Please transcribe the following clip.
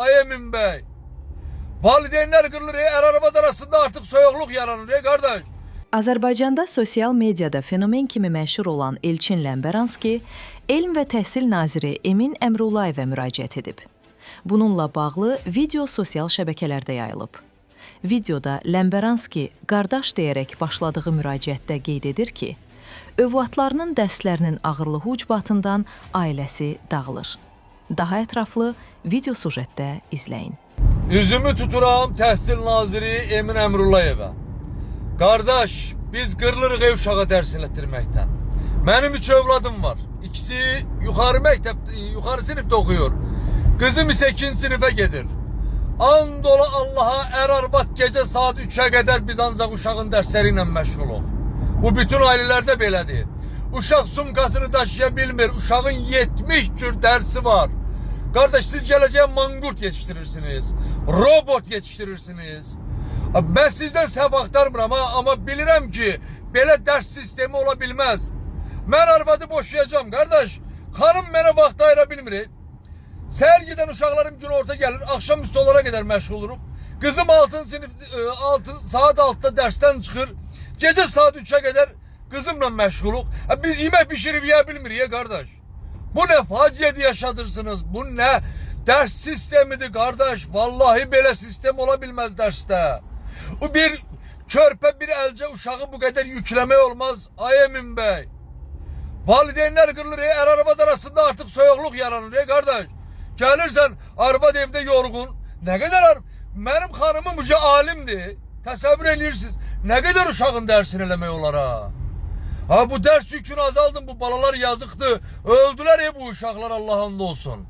ay Emin Bey. Valideynler qırılır, arabada arasında artıq soyuqluq yaranır, qardaş. Azərbaycanda sosial mediada fenomen kimi məşhur olan Elçin Ləmbəranski, Elm və Təhsil Naziri Emin Əmrullayevə müraciət edib. Bununla bağlı video sosial şəbəkələrdə yayılıb. Videoda Ləmbəranski qardaş deyərək başladığı müraciətdə qeyd edir ki, övladlarının dərslərinin ağırlığı ucbatından ailəsi dağılır. Daha ətraflı video sujetdə izləyin. Üzümü tuturam Təhsil Naziri Emin Əmrullayevə. Qardaş, biz qırılırıq ev uşağı dərs elətdirməkdən. Mənim 3 övladım var. İkisi yuxarı sinifdə oxuyur. Qızım isə 2-ci sinifə gedir. And ola Allaha, arvad gecə saat 3'ə qədər biz ancaq uşağın dərsləri ilə məşğuluq. Bu bütün ailələrdə belədir. Uşaq sumkasını daşıya bilmir. Uşağın 70 cür dərsi var. Qardaş, siz gələcəyə manqurt yetiştirirsiniz. Robot yetiştirirsiniz. Ben sizden səhv axtarmıram ama bilirəm ki, belə dərs sistemi ola bilməz. Mən arvadı boşayacağım, qardaş. Xanım mənə vaxt ayıra bilmir. Səhər gedən uşaqlarım gün orta gəlir, axşam üstü onlara qədər məşğul oluruq. Qızım 6 sinif saat 6'da dərsdən çıxır. Gecə saat 3'ə qədər qızımla məşğuluq. Biz yemək pişirib yeyə bilmirik, qardaş. Bu ne faciədi yaşadırsınız? Bu ne ders sistemidir, qardaş? Vallahi belə sistem ola bilməz dərsdə. Bu bir körpə, bir əlcə uşağı bu qədər yükləmək olmaz, ay Emin Bey. Valideynlər qırılır, arvad arasında artıq soyuqluq yaranır, qardaş. Gəlirsən, arvad evdə yorğun. Nə qədər mənim xanımım uca alimdir. Təsəvvür edirsiniz. Nə qədər uşağın dərsini eləmək olar ha? Bu dərs yükünü azaldın, bu balalar yazıqdır. Öldülər bu uşaqlar, Allah'ın olsun.